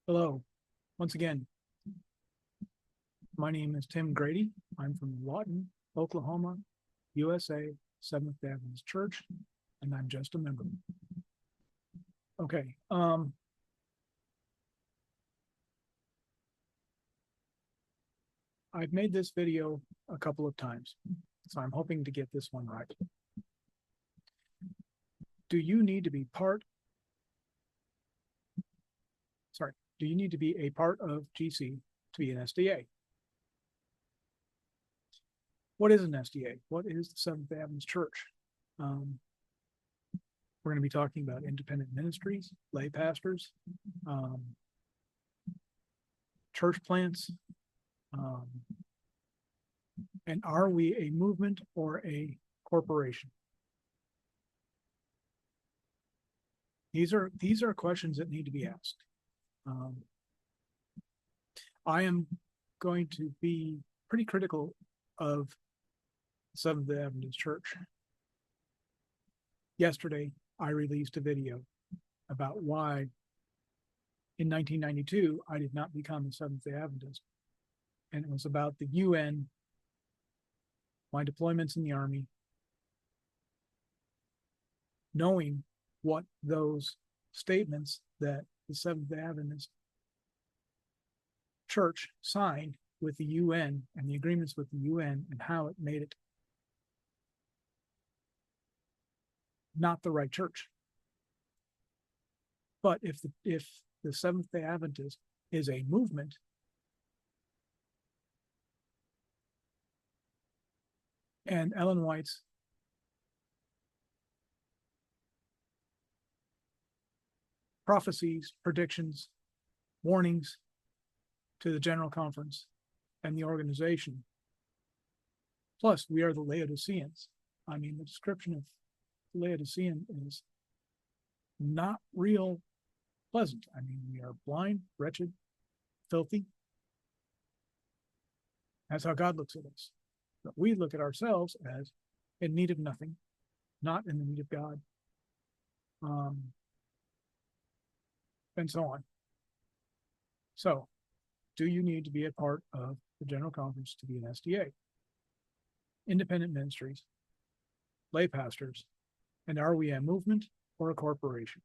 Hello, once again, my name is Tim Grady. I'm from Lawton, Oklahoma, USA, Seventh-Day Adventist Church, and I'm just a member. Okay, I've made this video a couple of times, so I'm hoping to get this one right. Do you need to be a part of GC to be an SDA? What is an SDA? What is the Seventh-Day Adventist Church? We're going to be talking about independent ministries, lay pastors, church plants, and are we a movement or a corporation? These are questions that need to be asked. I am going to be pretty critical of Seventh-Day Adventist Church. Yesterday, I released a video about why in 1992 I did not become a Seventh-Day Adventist. And it was about the UN, my deployments in the Army, knowing what those statements that the Seventh-Day Adventist Church signed with the UN and the agreements with the UN and how it made it not the right church. But if the Seventh-Day Adventist is a movement, and Ellen White's prophecies, predictions, warnings to the General Conference and the organization, plus we are the Laodiceans. I mean, the description of Laodicean is not real pleasant. I mean, we are blind, wretched, filthy. That's how God looks at us. But we look at ourselves as in need of nothing, not in the need of God, and so on. So, do you need to be a part of the General Conference to be an SDA? Independent ministries, lay pastors, and are we a movement or a corporation?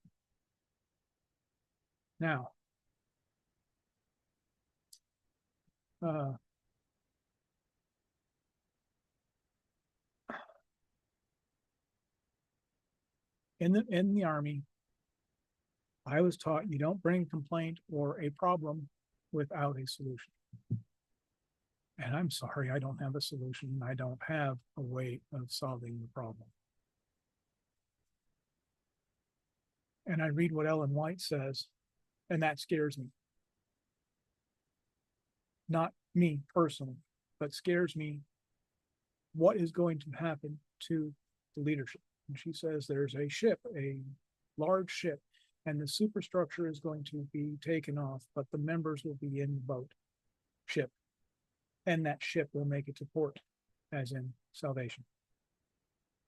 Now, in the Army, I was taught you don't bring a complaint or a problem without a solution. And I'm sorry, I don't have a solution. I don't have a way of solving the problem. And I read what Ellen White says, and that scares me. Not me personally, but scares me what is going to happen to the leadership. And she says there's a ship, a large ship, and the superstructure is going to be taken off, but the members will be in the ship, and that ship will make it to port, as in salvation.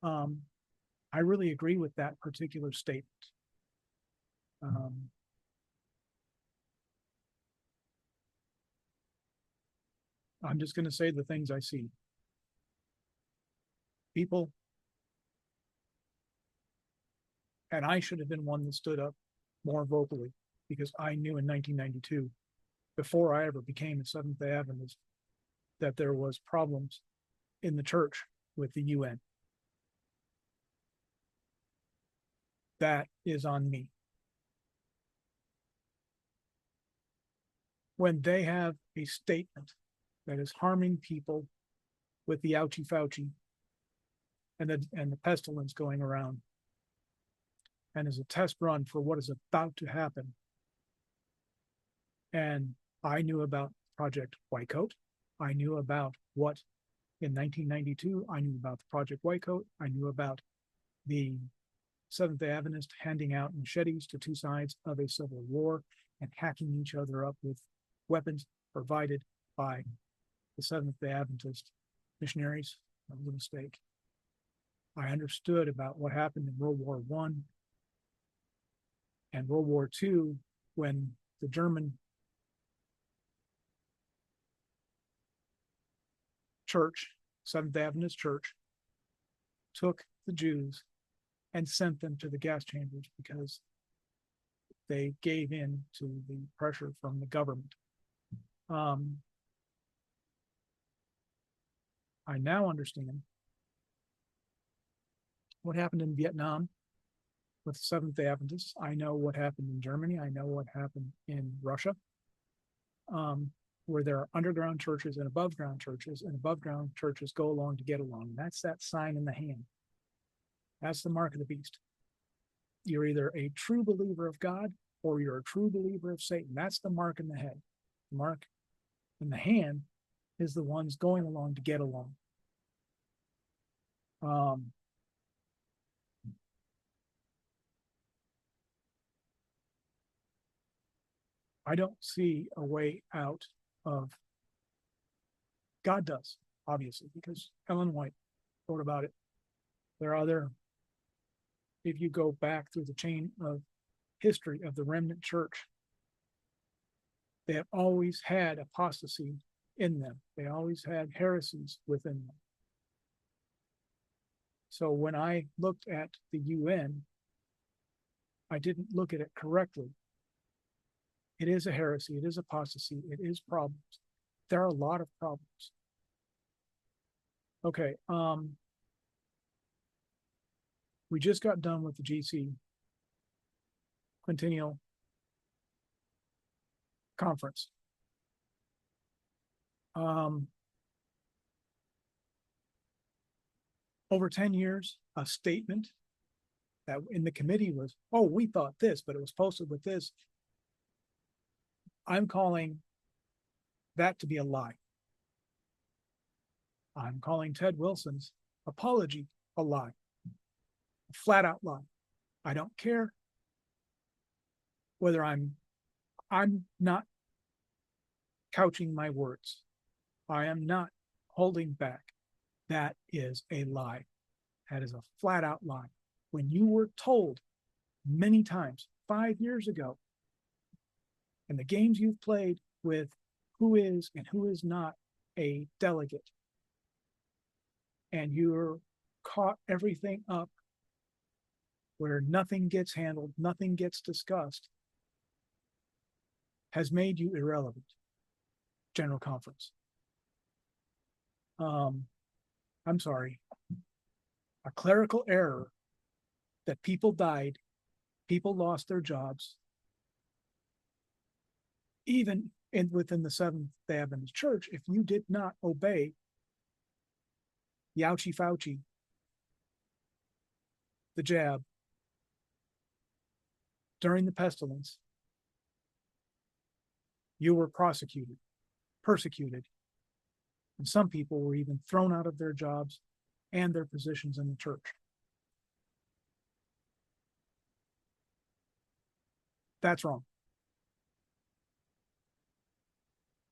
I really agree with that particular statement. I'm just going to say the things I see. People, and I should have been one that stood up more vocally, because I knew in 1992, before I ever became a Seventh-Day Adventist, that there was problems in the church with the UN. That is on me. When they have a statement that is harming people with the ouchie Fauci and the pestilence going around, and is a test run for what is about to happen. And I knew about Project Whitecoat. I knew about what in 1992, I knew about the Project Whitecoat. I knew about the Seventh-Day Adventist handing out machetes to two sides of a civil war and hacking each other up with weapons provided by the Seventh-Day Adventist missionaries. That was a mistake. I understood about what happened in World War I and World War II when the German church, Seventh-Day Adventist Church, took the Jews and sent them to the gas chambers because they gave in to the pressure from the government. I now understand what happened in Vietnam with Seventh-Day Adventists. I know what happened in Germany. I know what happened in Russia, where there are underground churches and above ground churches, and above ground churches go along to get along. That's that sign in the hand. That's the mark of the beast. You're either a true believer of God or you're a true believer of Satan. That's the mark in the head. The mark in the hand is the ones going along to get along. I don't see a way out of, God does, obviously, because Ellen White wrote about it. There are other, if you go back through the chain of history of the remnant church, they have always had apostasy in them. They always had heresies within them. So when I looked at the UN, I didn't look at it correctly. It is a heresy. It is apostasy. It is problems. There are a lot of problems. Okay. We just got done with the GC Quintennial Conference. Over 10 years, a statement that in the committee was, oh, we thought this, but it was posted with this. I'm calling that to be a lie. I'm calling Ted Wilson's apology a lie, a flat out lie. I don't care whether I'm not couching my words. I am not holding back. That is a lie. That is a flat out lie. When you were told many times 5 years ago, and the games you've played with who is and who is not a delegate, and you're caught everything up where nothing gets handled, nothing gets discussed, has made you irrelevant. General Conference. I'm sorry. A clerical error that people died, people lost their jobs, even within the Seventh-Day Adventist Church. If you did not obey the ouchie Fauci, the jab, during the pestilence, you were prosecuted, persecuted, and some people were even thrown out of their jobs and their positions in the church. That's wrong.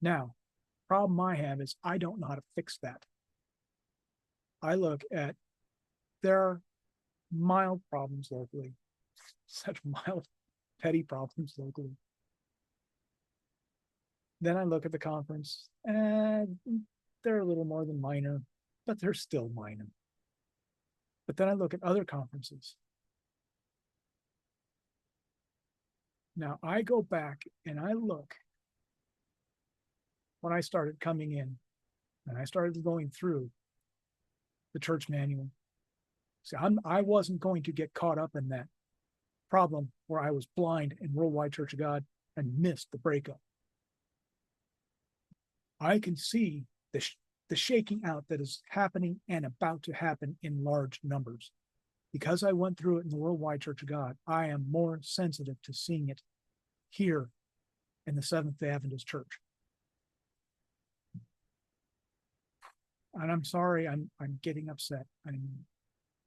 Now, problem I have is I don't know how to fix that. I look at, there are mild problems locally, such mild, petty problems locally. Then I look at the conference, and they're a little more than minor, but they're still minor. But then I look at other conferences. Now I go back and I look when I started coming in and I started going through the church manual. See, I wasn't going to get caught up in that problem where I was blind in Worldwide Church of God and missed the breakup. I can see the shaking out that is happening and about to happen in large numbers. Because I went through it in the Worldwide Church of God, I am more sensitive to seeing it here in the Seventh-Day Adventist Church. And I'm sorry, I'm getting upset.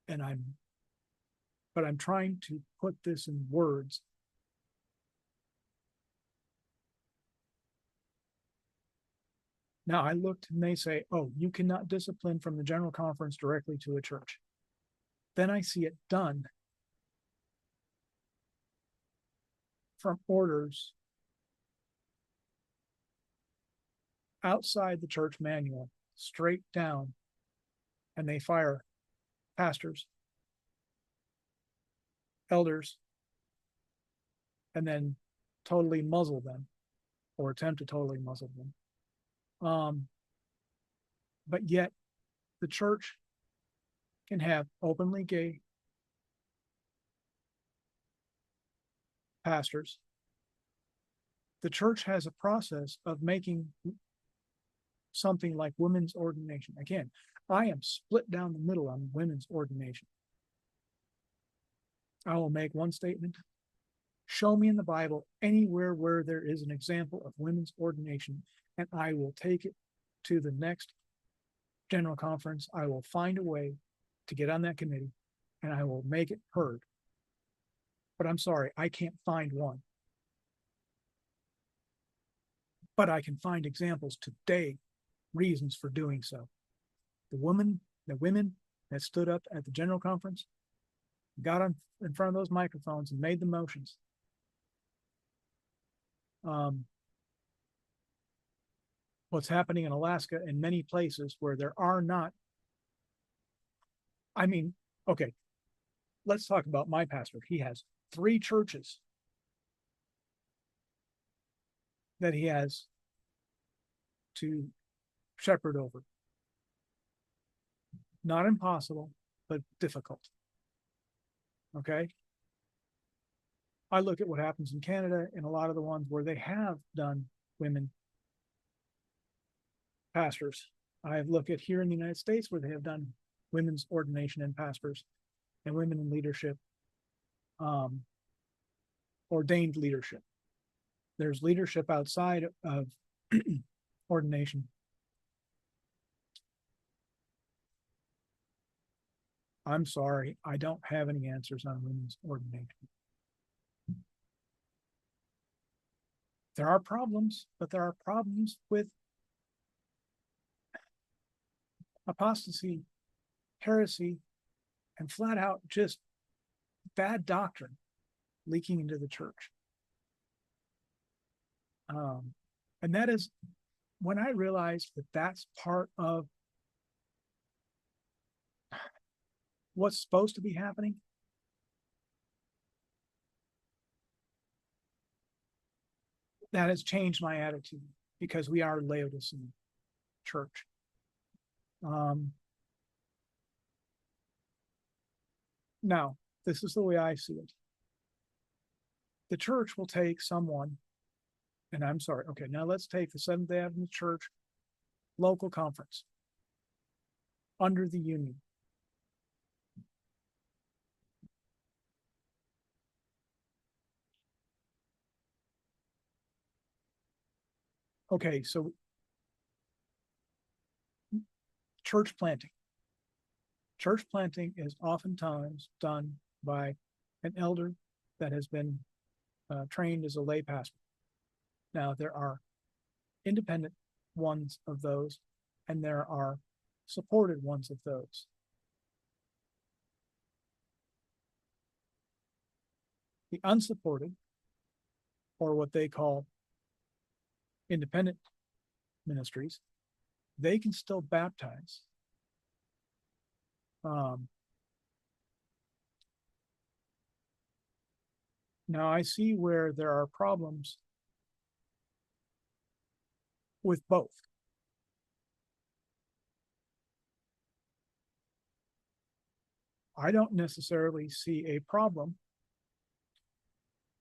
But I'm trying to put this in words. Now I looked and they say, oh, you cannot discipline from the General Conference directly to a church. Then I see it done from orders outside the church manual straight down and they fire pastors, elders, and then totally muzzle them or attempt to totally muzzle them. But yet the church can have openly gay pastors. The church has a process of making something like women's ordination. Again, I am split down the middle on women's ordination. I will make one statement. Show me in the Bible anywhere where there is an example of women's ordination, and I will take it to the next general conference. I will find a way to get on that committee, and I will make it heard. But I'm sorry, I can't find one. But I can find examples today, reasons for doing so. The women that stood up at the general conference, got in front of those microphones and made the motions. What's happening in Alaska and many places where there are not, okay, let's talk about my pastor. He has 3 churches that he has to shepherd over. Not impossible, but difficult. Okay? I look at what happens in Canada and a lot of the ones where they have done women pastors. I look at here in the United States where they have done women's ordination and pastors and women in leadership, ordained leadership. There's leadership outside of ordination. I'm sorry, I don't have any answers on women's ordination. There are problems, but there are problems with apostasy, heresy, and flat out just bad doctrine leaking into the church. And that is when I realized that that's part of what's supposed to be happening. That has changed my attitude because we are Laodicean church. Now, this is the way I see it. The church will take someone, and I'm sorry, okay, now let's take the Seventh-Day Adventist Church local conference under the union. Okay, so church planting. Church planting is oftentimes done by an elder that has been trained as a lay pastor. Now, there are independent ones of those, and there are supported ones of those. The unsupported, or what they call independent ministries, they can still baptize. Now I see where there are problems with both. I don't necessarily see a problem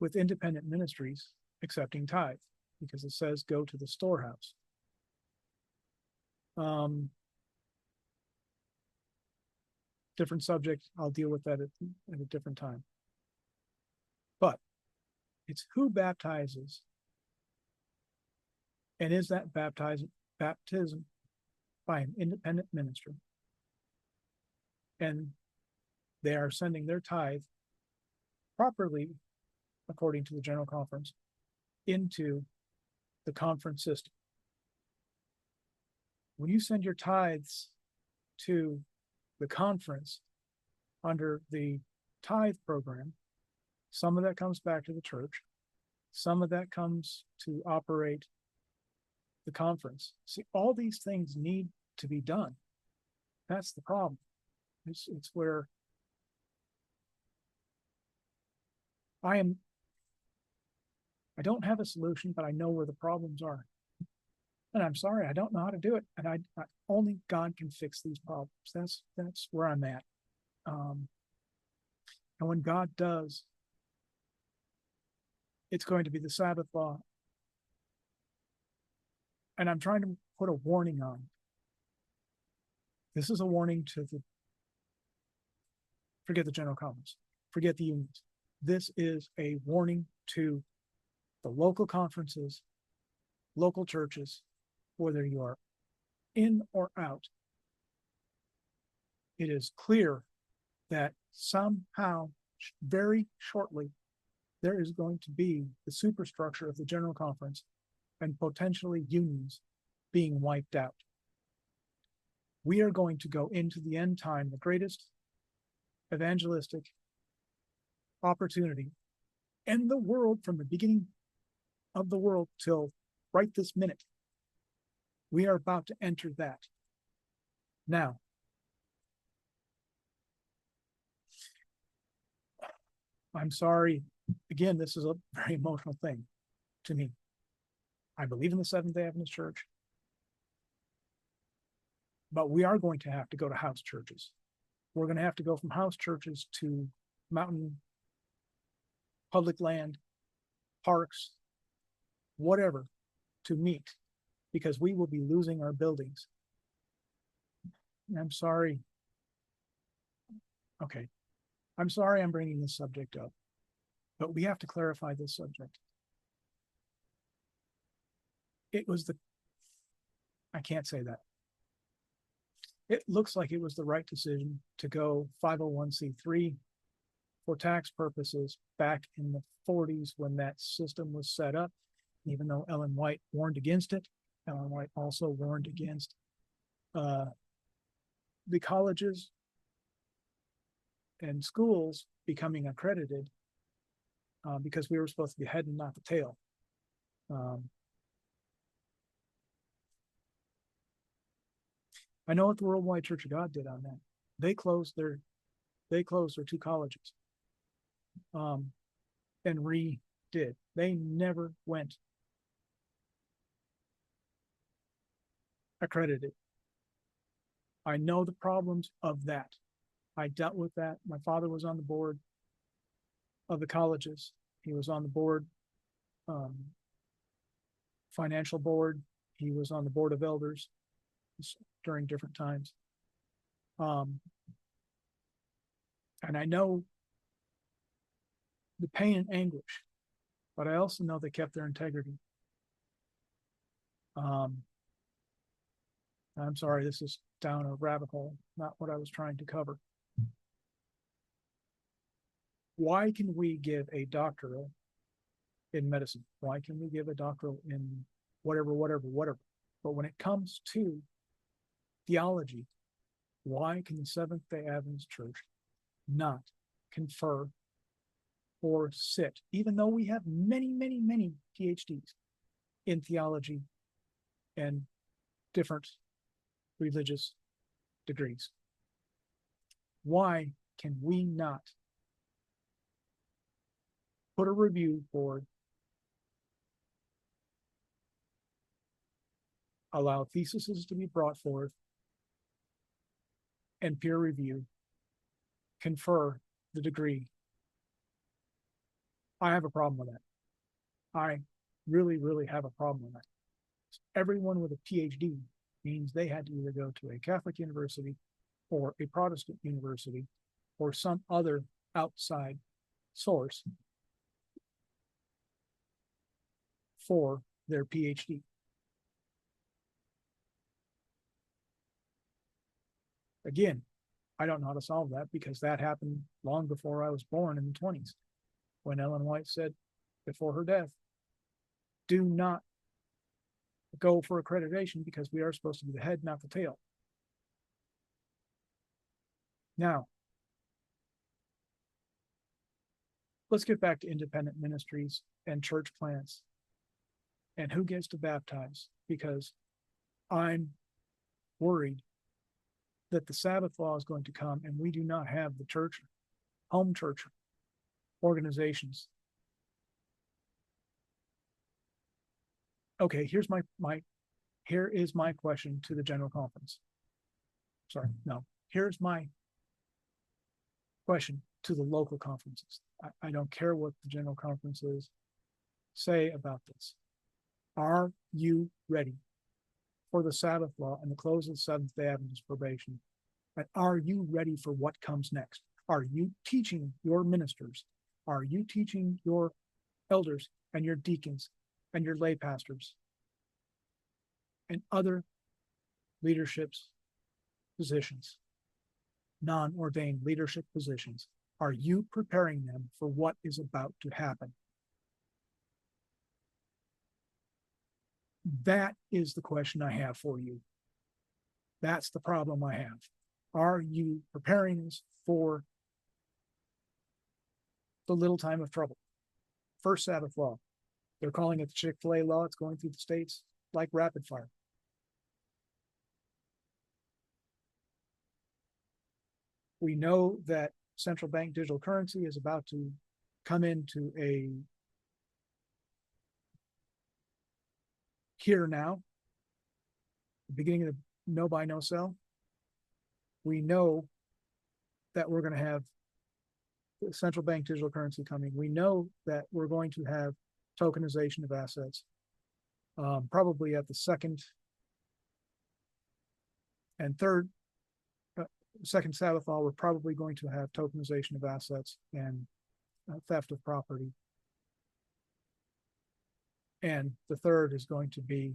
with independent ministries accepting tithe because it says go to the storehouse. Different subject, I'll deal with that at a different time. But it's who baptizes, and is that baptism by an independent minister, and they are sending their tithe properly according to the general conference into the conference system. When you send your tithes to the conference under the tithe program, some of that comes back to the church, some of that comes to operate the conference. See, all these things need to be done. That's the problem. It's where I don't have a solution, but I know where the problems are. And I'm sorry, I don't know how to do it. And I only God can fix these problems. That's where I'm at. And when God does, it's going to be the Sabbath law. And I'm trying to put a warning on. This is a warning to forget the General Conference, forget the unions. This is a warning to the local conferences, local churches, whether you are in or out. It is clear that somehow, very shortly, there is going to be the superstructure of the General Conference and potentially unions being wiped out. We are going to go into the end time, the greatest evangelistic opportunity in the world from the beginning of the world till right this minute. We are about to enter that. Now, I'm sorry. Again, this is a very emotional thing to me. I believe in the Seventh-Day Adventist Church, but we are going to have to go to house churches. We're going to have to go from house churches to mountain, public land, parks, whatever, to meet, because we will be losing our buildings. I'm sorry. Okay. I'm sorry I'm bringing this subject up, but we have to clarify this subject. I can't say that. It looks like it was the right decision to go 501c3 for tax purposes back in the 40s when that system was set up, even though Ellen White warned against it. Ellen White also warned against the colleges and schools becoming accredited because we were supposed to be head and not the tail. I know what the Worldwide Church of God did on that. They closed their two colleges, and redid. They never went accredited. I know the problems of that. I dealt with that. My father was on the board of the colleges. He was on the board, financial board. He was on the board of elders during different times. And I know the pain and anguish, but I also know they kept their integrity. I'm sorry, this is down a rabbit hole, not what I was trying to cover. Why can we give a doctoral in medicine? Why can we give a doctoral in whatever? But when it comes to theology, why can the Seventh-Day Adventist Church not confer or sit, even though we have many, many, many PhDs in theology and different religious degrees? Why can we not put a review board, allow theses to be brought forth, and peer review, confer the degree? I have a problem with that. I really, really have a problem with that. Everyone with a PhD means they had to either go to a Catholic university or a Protestant university or some other outside source for their PhD. Again, I don't know how to solve that because that happened long before I was born in the 20s, when Ellen White said before her death, do not go for accreditation because we are supposed to be the head, not the tail. Now, let's get back to independent ministries and church plants and who gets to baptize, because I'm worried that the Sabbath law is going to come and we do not have the church, home church organizations. Okay, here is my question to the General Conference. Sorry, no, here's my question to the local conferences. I don't care what the General Conferences say about this. Are you ready for the Sabbath law and the close of the Seventh-Day Adventist probation? And are you ready for what comes next? Are you teaching your ministers? Are you teaching your elders and your deacons and your lay pastors and other leaderships positions, non-ordained leadership positions? Are you preparing them for what is about to happen? That is the question I have for you. That's the problem I have. Are you preparing us for the little time of trouble? First Sabbath law. They're calling it the Chick-fil-A law. It's going through the states like rapid fire. We know that central bank digital currency is about to come into a here now, the beginning of the no buy, no sell. We know that we're going to have the central bank digital currency coming. We know that we're going to have tokenization of assets, probably at the second and third, second Sabbath law, we're probably going to have tokenization of assets and theft of property. And the third is going to be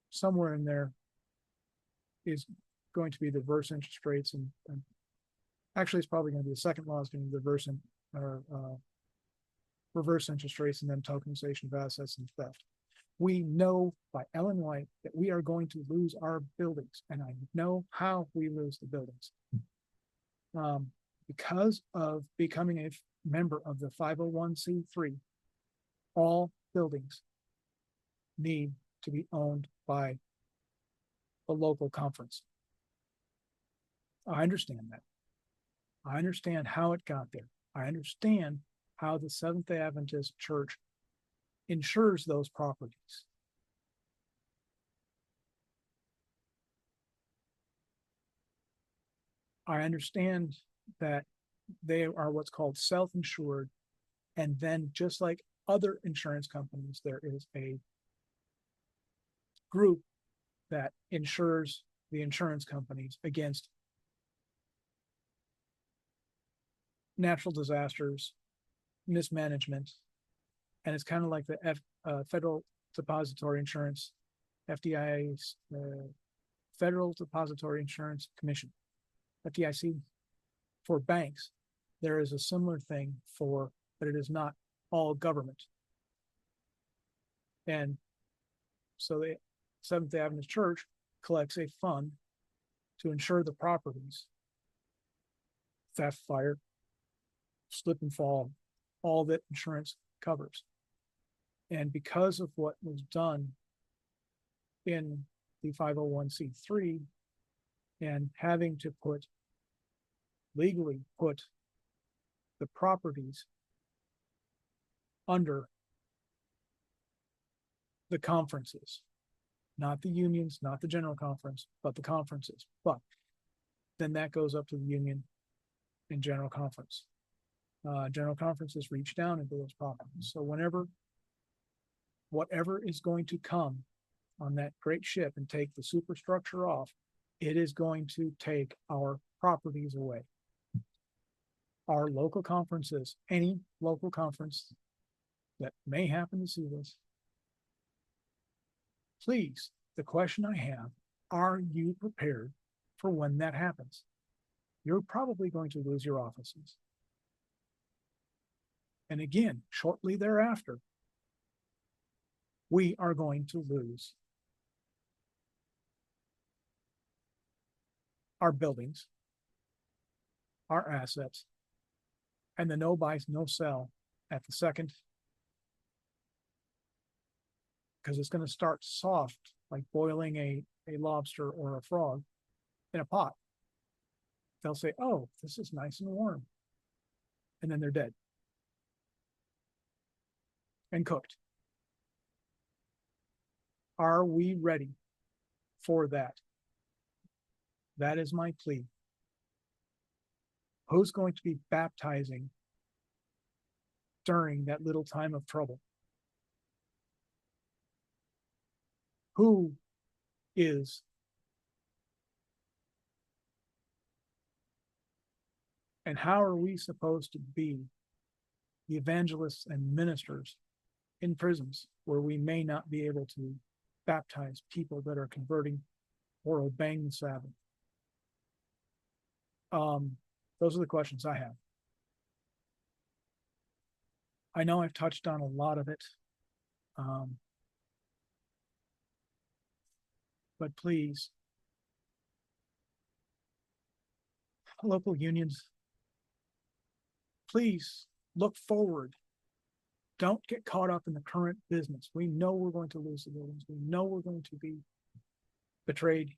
somewhere in there is going to be the reverse interest rates. And actually, it's probably going to be the second law is going to be reverse interest rates and then tokenization of assets and theft. We know by Ellen White that we are going to lose our buildings, and I know how we lose the buildings. Because of becoming a member of the 501c3, all buildings need to be owned by a local conference. I understand that. I understand how it got there. I understand how the Seventh-Day Adventist Church insures those properties. I understand that they are what's called self-insured, and then just like other insurance companies, there is a group that insures the insurance companies against natural disasters, mismanagement, and it's kind of like the Federal Depository Insurance, FDIC's Federal Depository Insurance Commission, FDIC. For banks, there is a similar thing but it is not all government. And so the Seventh-Day Adventist Church collects a fund to insure the properties, theft, fire, slip and fall, all that insurance covers. And because of what was done in the 501c3 and having to legally put the properties under the conferences, not the unions, not the general conference, but the conferences. But then that goes up to the union and general conference. General conferences reach down into those properties. So whatever is going to come on that great ship and take the superstructure off, it is going to take our properties away. Our local conferences, any local conference that may happen to see this, please, the question I have, are you prepared for when that happens? You're probably going to lose your offices. And again, shortly thereafter, we are going to lose our buildings, our assets, and the no buy, no sell at the second because it's going to start soft, like boiling a lobster or a frog in a pot. They'll say, oh, this is nice and warm. And then they're dead and cooked. Are we ready for that? That is my plea. Who's going to be baptizing during that little time of trouble? Who is and how are we supposed to be the evangelists and ministers in prisons where we may not be able to baptize people that are converting or obeying the Sabbath? Those are the questions I have. I know I've touched on a lot of it, but please, local unions, please look forward. Don't get caught up in the current business. We know we're going to lose the buildings. We know we're going to be betrayed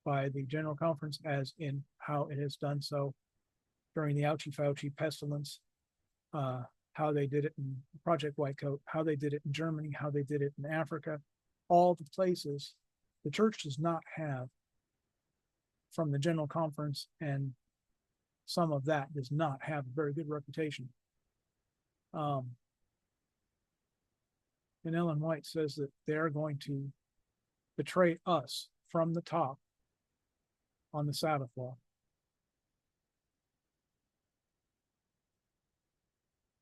by the General Conference, as in how it has done so during the Ouchie Fauci pestilence, how they did it in Project Whitecoat, how they did it in Germany, how they did it in Africa, all the places. The church does not have, from the General Conference, and some of that does not have a very good reputation. And Ellen White says that they're going to betray us from the top on the Sabbath law.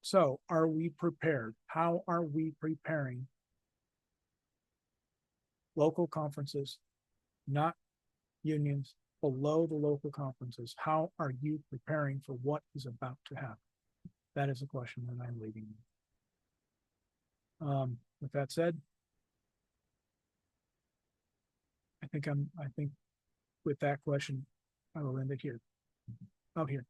So are we prepared? How are we preparing local conferences, not unions, below the local conferences? How are you preparing for what is about to happen? That is a question that I'm leaving you. With that said, I think with that question, I will end it here. Out here.